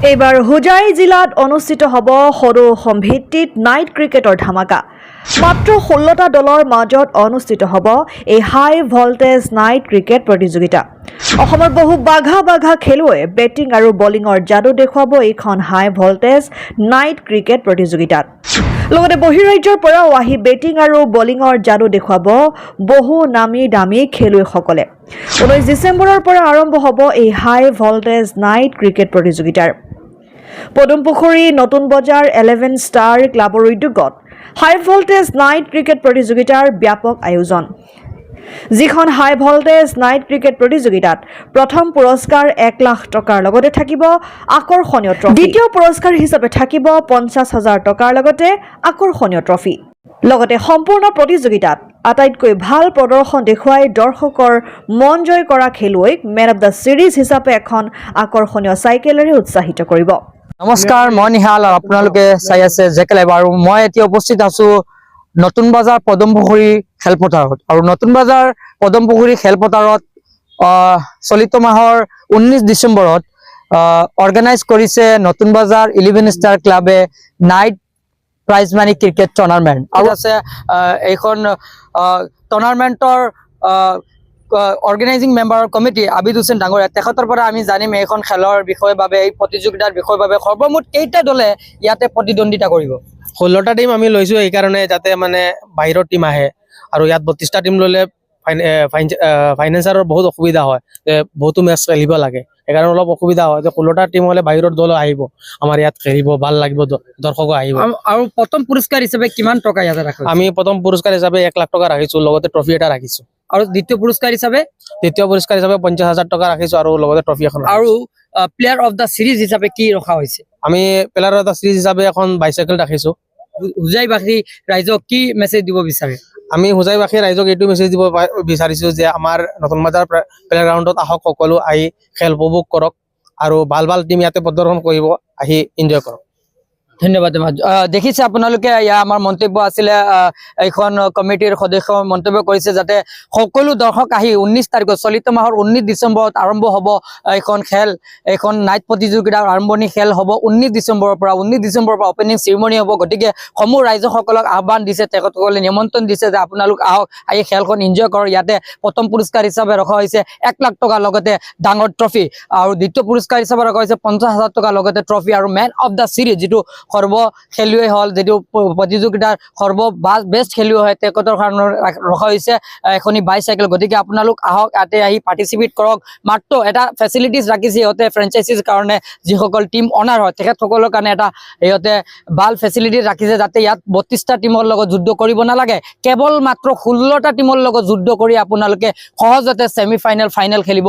এইবাৰ হুজাই জিলাত অনুষ্ঠিত হ'ব সৰু সম্ভিত্তিত নাইট ক্ৰিকেটৰ ধামাকা। মাত্ৰ 16টা দলৰ মাজত অনুষ্ঠিত হ'ব এই হাই ভল্টেজ নাইট ক্ৰিকেট প্ৰতিযোগিতা। অসমৰ বহু বাঘা খেলুৱৈ বেটিং আৰু বলিঙৰ যাদু দেখুৱাব এইখন হাই ভল্টেজ নাইট ক্ৰিকেট প্ৰতিযোগিতাত। লগতে বহিৰাজ্যৰ পৰাও আহি বেটিং আৰু বলিঙৰ যাদু দেখুৱাব বহু নামী দামী খেলুৱৈসকলে। 19 ডিচেম্বৰৰ পৰা আৰম্ভ হ'ব এই হাই ভল্টেজ নাইট ক্ৰিকেট প্ৰতিযোগিতাৰ। পদুমপুখুৰী নতুন বজাৰ 11 ষ্টাৰ ক্লাবৰ উদ্যোগত হাই ভল্টেজ নাইট ক্ৰিকেট প্ৰতিযোগিতাৰ ব্যাপক আয়োজন। যিখন হাই ভল্টেজ নাইট ক্ৰিকেট প্ৰতিযোগিতাত প্ৰথম পুৰস্কাৰ 1 লাখ টকাৰ লগতে থাকিব আকৰ্ষণীয় ট্ৰফি। দ্বিতীয় পুৰস্কাৰ হিচাপে থাকিব 50,000 টকাৰ লগতে আকৰ্ষণীয় ট্ৰফি। লগতে সম্পূৰ্ণ প্ৰতিযোগিতাত আটাইতকৈ ভাল প্ৰদৰ্শন দেখুৱাই দৰ্শকৰ মন জয় কৰা খেলুৱৈক মেন অফ দ্য সিৰিজ হিচাপে এখন আকৰ্ষণীয় চাইকেলেৰে উৎসাহিত কৰিব। নমস্কাৰ, মই নিহাল আৰু আপোনালোকে চাই আছে জেকে লাইভ। আৰু মই এতিয়া উপস্থিত আছো নতুন বজাৰ পদুমপুখুৰী খেলপথাৰত। আৰু নতুন বজাৰ পদুমপুখুৰী খেলপথাৰত চলিত মাহৰ 19 ডিচেম্বৰত অৰ্গেনাইজ কৰিছে নতুন বজাৰ 11 ষ্টাৰ ক্লাবে night prize money cricket tournament. আৰু আছে এইখন টুৰ্ণামেণ্টৰ organising member committee Abid Hussain ডাঙৰীয়া, তেখেতৰ পৰা আমি জানিম এইখন খেলৰ বিষয়ে বাবে, এই প্ৰতিযোগিতাৰ বিষয়ে বাবে সৰ্বমুঠ কেইটা দলে ইয়াতে প্ৰতিদ্বন্দ্বিতা কৰিব। 16টা টিম আমি লৈছো এইকাৰণে যাতে মানে বাহিৰৰ টিম আহে, আৰু ইয়াত 32টা টিম ললে ফাইনেন্সাৰৰ বহুত অসুবিধা হয়, বহুতো মেচ খেলিব লাগে, সেইকাৰণে অলপ অসুবিধা হয়। যে 16টা টিম হলে বাহিৰৰ দল আহিব, আমাৰ ইয়াত খেলিব ভাল লাগিব, দৰ্শক আহিব। আৰু প্ৰথম পুৰস্কাৰ হিচাপে কিমান টকা ইয়াতে ৰাখিছে? আমি প্ৰথম পুৰস্কাৰ হিচাপে 1 লাখ টকা ৰাখিছো, লগতে ট্ৰফি এটা ৰাখিছো। আৰু দ্বিতীয় পুৰস্কাৰ হিচাপে 50,000 টকা ৰাখিছো, আৰু লগতে ট্ৰফি এখন। আৰু প্লেয়াৰ অফ দ্য সিৰিজ হিচাপে কি ৰখা হৈছে? আমি প্লেয়াৰ অফ দ্য সিৰিজ হিচাপে এখন বাইচাইকেল ৰাখিছো। হুজাইবাসী ৰাইজক কি মেছেজ দিব বিচাৰে? আমি হুজাইবাসী ৰাইজক এইটো মেছেজ দিব বিচাৰিছো যে আমাৰ নতুন বজাৰ প্লে গ্ৰাউণ্ডত আহক, সকলো আহি খেল উপভোগ কৰক, আৰু ভাল ভাল টিম ইয়াতে প্ৰদৰ্শন কৰিব, আহি এনজয় কৰক। ধন্যবাদ। দেখিছে আপোনালোকে, ইয়াৰ আমাৰ মন্তব্য আছিলে, এইখন কমিটিৰ সদস্য মন্তব্য কৰিছে যাতে সকলো দৰ্শক আহি 19 তাৰিখত চলিত মাহৰ 19 ডিচেম্বৰত আৰম্ভ হ'ব এইখন খেল। এইখন নাইট প্ৰতিযোগিতাৰ আৰম্ভণি খেল হ'ব 19 ডিচেম্বৰৰ পৰা। 19 ডিচেম্বৰৰ পৰা অপেনিং চেৰিমনি হ'ব। গতিকে সমূহ ৰাইজসকলক আহ্বান দিছে, তেখেতসকলে নিমন্ত্ৰণ দিছে যে আপোনালোক আহক, আহি খেলখন এনজয় কৰক। ইয়াতে প্ৰথম পুৰস্কাৰ হিচাপে ৰখা হৈছে 1 লাখ টকা, লগতে ডাঙৰ ট্ৰফি। আৰু দ্বিতীয় পুৰস্কাৰ হিচাপে ৰখা হৈছে 50,000 টকা, লগতে ট্ৰফি। আৰু মেন অফ দ্য সিৰিজ যিটো সৰ্ব খেলুৱৈ হল, যিটো প্ৰতিযোগিতাৰ বেষ্ট খেলুৱৈ হয়, তেখেতৰ কাৰণে ৰখা হৈছে এখনি বাইচাইকেল। গতিকে আপোনালোক আহক, ইয়াতে আহি পাৰ্টিচিপেট কৰক। মাত্ৰ এটা ফেচিলিটিজ ৰাখিছে ইহঁতে ফ্ৰেঞ্চাইজিৰ কাৰণে, যিসকল টিম অনাৰ হয় তেখেতসকলৰ কাৰণে এটা ইহঁতে ভাল ফেচিলিটি ৰাখিছে, যাতে ইয়াত 32টা টিমৰ লগত যুদ্ধ কৰিব নালাগে, কেৱল মাত্ৰ 16টা টিমৰ লগত যুদ্ধ কৰি আপোনালোকে সহজতে ছেমি ফাইনেল, ফাইনেল খেলিব।